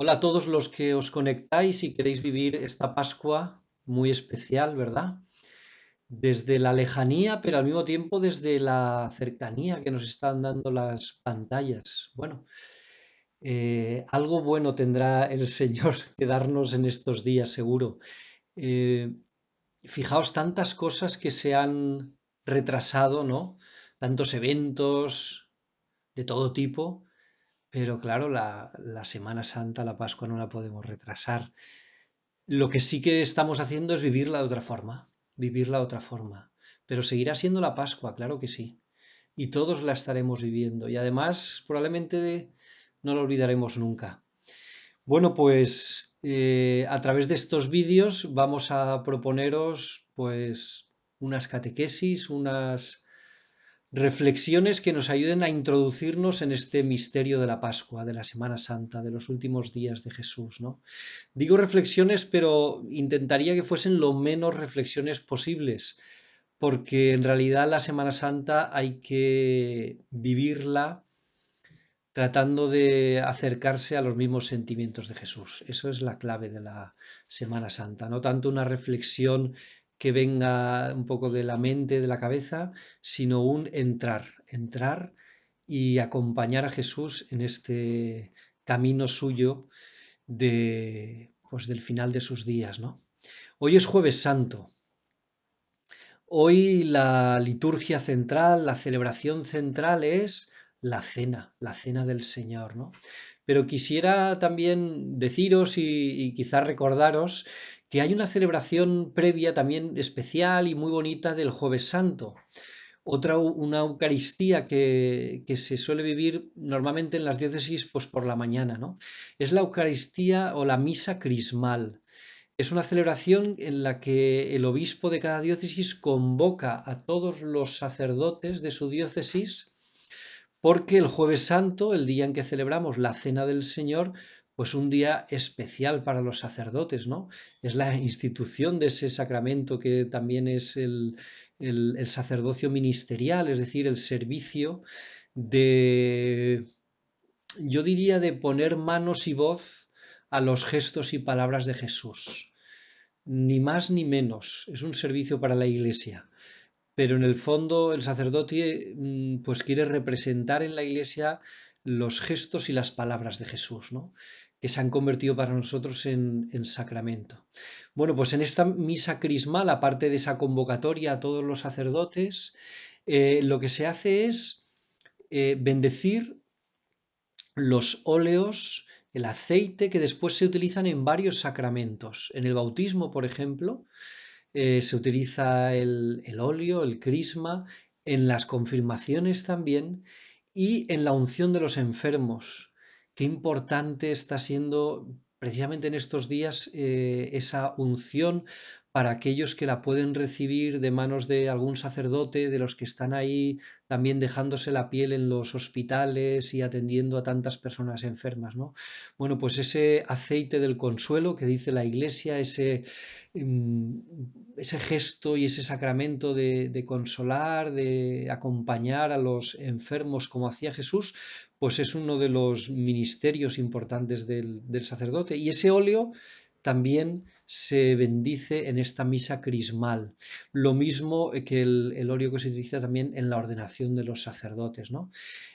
Hola a todos los que os conectáis y queréis vivir esta Pascua muy especial, ¿verdad? Desde la lejanía, pero al mismo tiempo desde la cercanía que nos están dando las pantallas. Bueno, algo bueno tendrá el Señor que darnos en estos días, seguro. Eh, Fijaos tantas cosas que se han retrasado, ¿no? Tantos eventos de todo tipo, pero claro, la Semana Santa, la Pascua no la podemos retrasar. Lo que sí que estamos haciendo es vivirla de otra forma, vivirla de otra forma. Pero seguirá siendo la Pascua, claro que sí. Y todos la estaremos viviendo. Y además, probablemente no la olvidaremos nunca. Bueno, pues a través de estos vídeos vamos a proponeros pues unas catequesis, unas reflexiones que nos ayuden a introducirnos en este misterio de la Pascua, de la Semana Santa, de los últimos días de Jesús, ¿no? Digo reflexiones, pero intentaría que fuesen lo menos reflexiones posibles, porque en realidad la Semana Santa hay que vivirla tratando de acercarse a los mismos sentimientos de Jesús. Eso es la clave de la Semana Santa, no tanto una reflexión que venga un poco de la mente, de la cabeza, sino un entrar y acompañar a Jesús en este camino suyo de, pues, del final de sus días, ¿no? Hoy es Jueves Santo. Hoy la liturgia central, la celebración central es la cena del Señor, ¿no? Pero quisiera también deciros y quizás recordaros que hay una celebración previa también especial y muy bonita del Jueves Santo. Una Eucaristía que se suele vivir normalmente en las diócesis pues por la mañana, ¿no? Es la Eucaristía o la misa crismal. Es una celebración en la que el obispo de cada diócesis convoca a todos los sacerdotes de su diócesis porque el Jueves Santo, el día en que celebramos la Cena del Señor, pues un día especial para los sacerdotes, ¿no? Es la institución de ese sacramento que también es el sacerdocio ministerial, es decir, el servicio de, yo diría, de poner manos y voz a los gestos y palabras de Jesús. Ni más ni menos, es un servicio para la Iglesia. Pero en el fondo el sacerdote pues quiere representar en la Iglesia los gestos y las palabras de Jesús, ¿no? Que se han convertido para nosotros en sacramento. Bueno, pues en esta misa crismal, aparte de esa convocatoria a todos los sacerdotes, lo que se hace es bendecir los óleos, el aceite que después se utilizan en varios sacramentos. En el bautismo, por ejemplo, se utiliza el óleo, el crisma, en las confirmaciones también y en la unción de los enfermos. Qué importante está siendo precisamente en estos días esa unción para aquellos que la pueden recibir de manos de algún sacerdote, de los que están ahí también dejándose la piel en los hospitales y atendiendo a tantas personas enfermas, ¿no? Bueno, pues ese aceite del consuelo que dice la Iglesia, ese gesto y ese sacramento de consolar, de acompañar a los enfermos como hacía Jesús, pues es uno de los ministerios importantes del sacerdote. Y ese óleo también se bendice en esta misa crismal. Lo mismo que el óleo que se utiliza también en la ordenación de los sacerdotes, ¿no?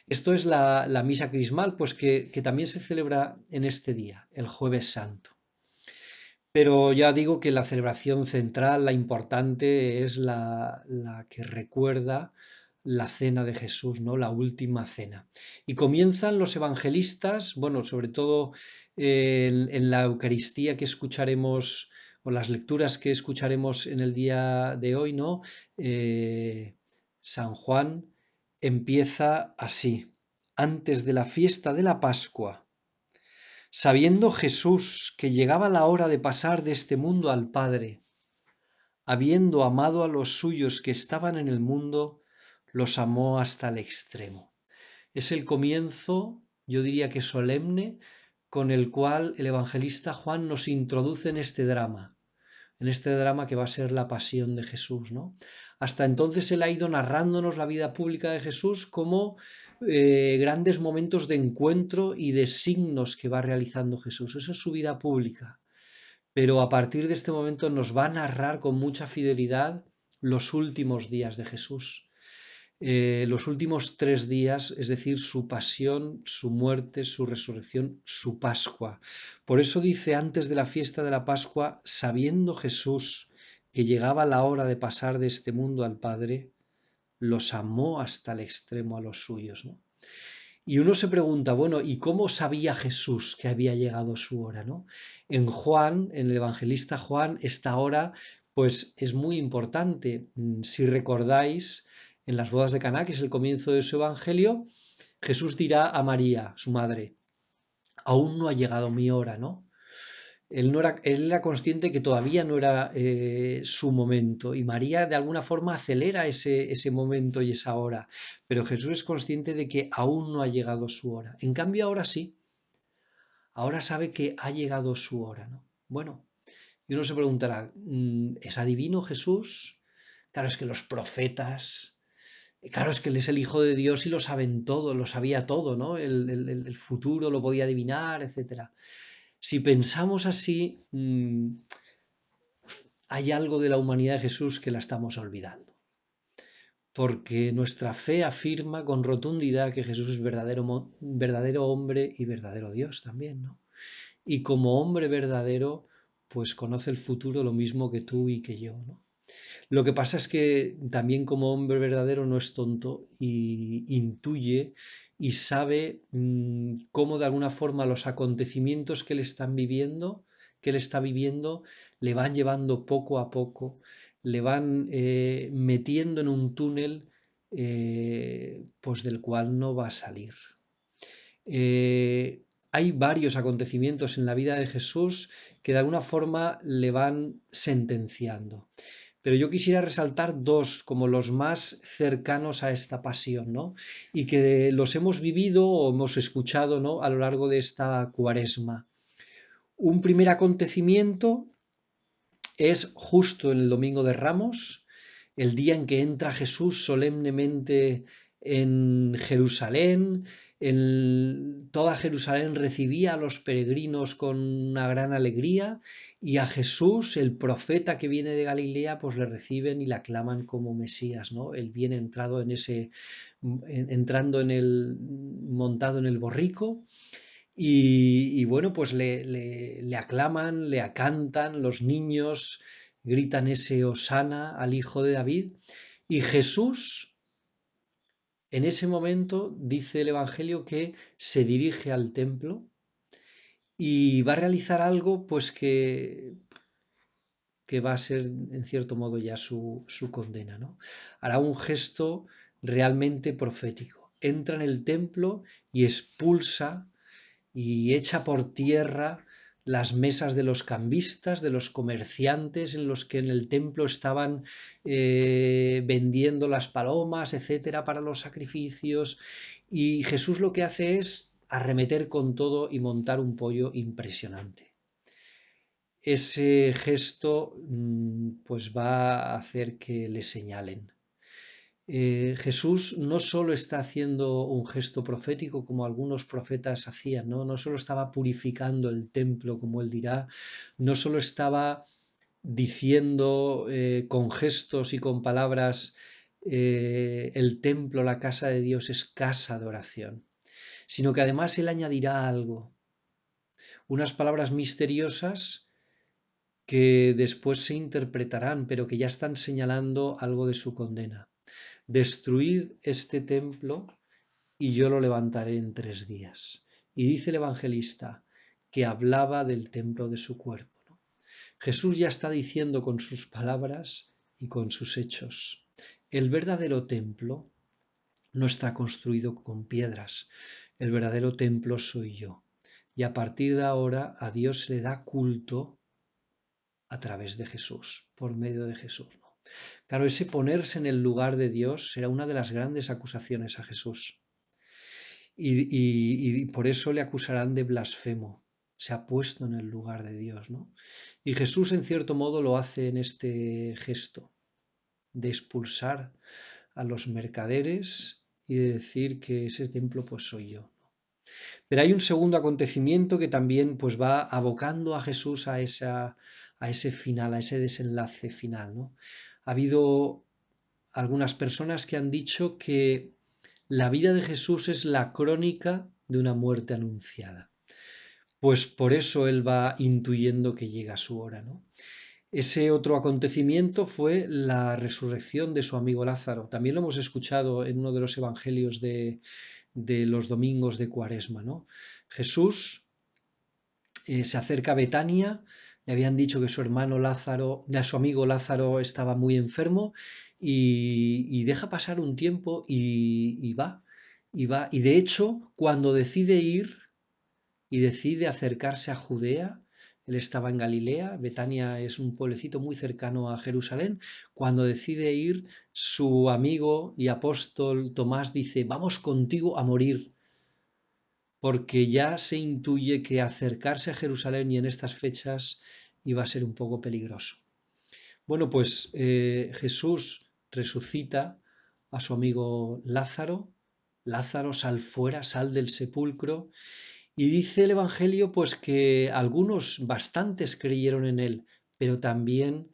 Esto es la misa crismal, pues que también se celebra en este día, el Jueves Santo. Pero ya digo que la celebración central, la importante, es la que recuerda la cena de Jesús, ¿no? La última cena. Y comienzan los evangelistas, bueno, sobre todo en la Eucaristía que escucharemos, o las lecturas que escucharemos en el día de hoy, ¿no? San Juan empieza así: antes de la fiesta de la Pascua, sabiendo Jesús que llegaba la hora de pasar de este mundo al Padre, habiendo amado a los suyos que estaban en el mundo, los amó hasta el extremo. Es el comienzo, yo diría que solemne, con el cual el evangelista Juan nos introduce en este drama que va a ser la pasión de Jesús, ¿no? Hasta entonces él ha ido narrándonos la vida pública de Jesús como grandes momentos de encuentro y de signos que va realizando Jesús. Eso es su vida pública. Pero a partir de este momento nos va a narrar con mucha fidelidad los últimos días de Jesús. Los últimos 3 días, es decir, su pasión, su muerte, su resurrección, su Pascua. Por eso dice antes de la fiesta de la Pascua, sabiendo Jesús que llegaba la hora de pasar de este mundo al Padre, los amó hasta el extremo a los suyos, ¿no? Y uno se pregunta, bueno, ¿y cómo sabía Jesús que había llegado su hora, ¿no? En Juan, en el evangelista Juan, esta hora, pues es muy importante. Si recordáis, en las bodas de Caná, que es el comienzo de su evangelio, Jesús dirá a María, su madre, aún no ha llegado mi hora, ¿no? Él era consciente que todavía no era su momento y María de alguna forma acelera ese momento y esa hora, pero Jesús es consciente de que aún no ha llegado su hora. En cambio ahora sí, ahora sabe que ha llegado su hora, ¿no? Bueno, y uno se preguntará, ¿es adivino Jesús? Claro, es que los profetas, claro, es que él es el Hijo de Dios y lo saben todo, lo sabía todo, ¿no? El futuro lo podía adivinar, etcétera. Si pensamos así, hay algo de la humanidad de Jesús que la estamos olvidando. Porque nuestra fe afirma con rotundidad que Jesús es verdadero hombre y verdadero Dios también, ¿no? Y como hombre verdadero, pues conoce el futuro lo mismo que tú y que yo, ¿no? Lo que pasa es que también como hombre verdadero no es tonto y intuye y sabe cómo de alguna forma los acontecimientos que que él está viviendo, le van llevando poco a poco, le van metiendo en un túnel pues del cual no va a salir. Hay varios acontecimientos en la vida de Jesús que de alguna forma le van sentenciando. Pero yo quisiera resaltar dos como los más cercanos a esta pasión, ¿no? Y que los hemos vivido o hemos escuchado, ¿no? A lo largo de esta cuaresma. Un primer acontecimiento es justo en el Domingo de Ramos, el día en que entra Jesús solemnemente en Jerusalén. Toda Jerusalén recibía a los peregrinos con una gran alegría y a Jesús, el profeta que viene de Galilea, pues le reciben y le aclaman como Mesías, ¿no? Él viene entrando montado en el borrico y bueno, pues le aclaman, le acantan, los niños gritan ese hosana al Hijo de David. Y Jesús, en ese momento, dice el Evangelio que se dirige al templo y va a realizar algo pues que va a ser en cierto modo ya su condena, ¿no? Hará un gesto realmente profético. Entra en el templo y expulsa y echa por tierra las mesas de los cambistas, de los comerciantes en los que en el templo estaban vendiendo las palomas, etcétera, para los sacrificios. Y Jesús lo que hace es arremeter con todo y montar un pollo impresionante. Ese gesto pues va a hacer que le señalen. Jesús no solo está haciendo un gesto profético como algunos profetas hacían, ¿no? No solo estaba purificando el templo, como él dirá, no solo estaba diciendo con gestos y con palabras el templo, la casa de Dios es casa de oración, sino que además él añadirá algo, unas palabras misteriosas que después se interpretarán, pero que ya están señalando algo de su condena. Destruid este templo y yo lo levantaré en 3 días. Y dice el evangelista que hablaba del templo de su cuerpo, ¿no? Jesús ya está diciendo con sus palabras y con sus hechos, el verdadero templo no está construido con piedras, el verdadero templo soy yo. Y a partir de ahora a Dios se le da culto a través de Jesús, por medio de Jesús, ¿no? Claro, ese ponerse en el lugar de Dios será una de las grandes acusaciones a Jesús. Y por eso le acusarán de blasfemo. Se ha puesto en el lugar de Dios, ¿no? Y Jesús, en cierto modo, lo hace en este gesto de expulsar a los mercaderes y de decir que ese templo pues soy yo. Pero hay un segundo acontecimiento que también pues va abocando a Jesús a ese final, a ese desenlace final, ¿no? Ha habido algunas personas que han dicho que la vida de Jesús es la crónica de una muerte anunciada. Pues por eso él va intuyendo que llega su hora, ¿no? Ese otro acontecimiento fue la resurrección de su amigo Lázaro. También lo hemos escuchado en uno de los evangelios de los domingos de Cuaresma, ¿no? Jesús se acerca a Betania, le habían dicho que su hermano Lázaro, su amigo Lázaro estaba muy enfermo y deja pasar un tiempo y va, y va. Y de hecho, cuando decide ir y decide acercarse a Judea, él estaba en Galilea, Betania es un pueblecito muy cercano a Jerusalén, cuando decide ir, su amigo y apóstol Tomás dice, vamos contigo a morir porque ya se intuye que acercarse a Jerusalén y en estas fechas iba a ser un poco peligroso. Bueno, pues Jesús resucita a su amigo Lázaro. Lázaro, sal fuera, sal del sepulcro. Y dice el Evangelio pues que algunos, bastantes creyeron en él, pero también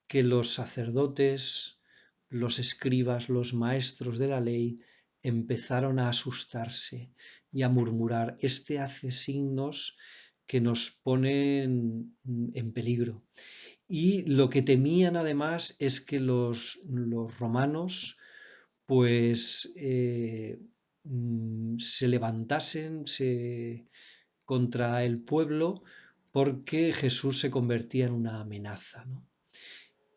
que los sacerdotes, los escribas, los maestros de la ley empezaron a asustarse y a murmurar, este hace signos que nos ponen en peligro. Y lo que temían además es que los romanos pues se levantasen contra el pueblo porque Jesús se convertía en una amenaza, ¿no?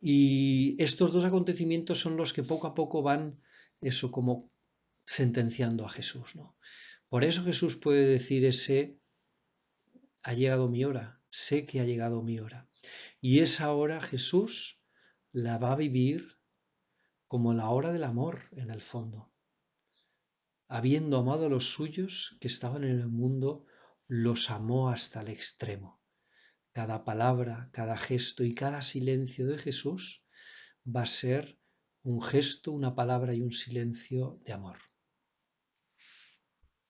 Y estos dos acontecimientos son los que poco a poco van eso como sentenciando a Jesús, ¿no? Por eso Jesús puede decir ese, ha llegado mi hora, sé que ha llegado mi hora. Y esa hora Jesús la va a vivir como la hora del amor en el fondo. Habiendo amado a los suyos que estaban en el mundo, los amó hasta el extremo. Cada palabra, cada gesto y cada silencio de Jesús va a ser un gesto, una palabra y un silencio de amor.